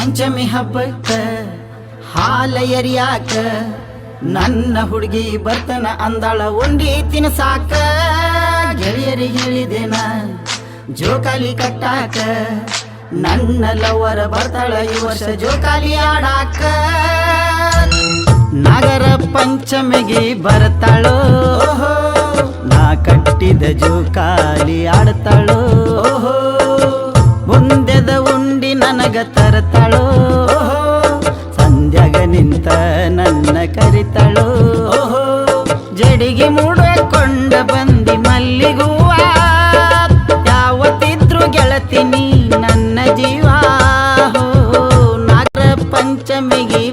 ಪಂಚಮಿ ಹಬ್ಬಕ್ಕ ಹಾಲ ಎರಿಯಾಕ ನನ್ನ ಹುಡುಗಿ ಬರ್ತನ ಅಂದಾಳ ಉಂಡಿ ತಿನ್ಸಾಕ ಗೆಳೆಯರಿಗೆ ಹೇಳಿದೇನ ಜೋಕಾಲಿ ಕಟ್ಟಾಕ ನನ್ನ ಲವರ ಬರ್ತಾಳ ಈ ವರ್ಷ ಜೋಕಾಲಿ ಆಡಾಕ ನಗರ ಪಂಚಮಿಗೆ ಬರ್ತಾಳೋ ನಾ ಕಟ್ಟಿದ ಜೋಕಾಲಿ ಆಡ್ತಾಳೋ ಮುಂದೆದ ಉಂಡಿ ನನಗ ತರತಾಳೋ ಸಂಧ್ಯಾಗ ನಿಂತ ನನ್ನ ಕರಿತಾಳೋ ಜಡಿಗೆ ಮೂಡಕೊಂಡ ಬಂದಿ ಮಲ್ಲಿಗೂವ ಯಾವತ್ತಿದ್ರು ಗೆಳತೀನಿ ನನ್ನ ಜೀವ ನಗರ ಪಂಚಮಿಗೆ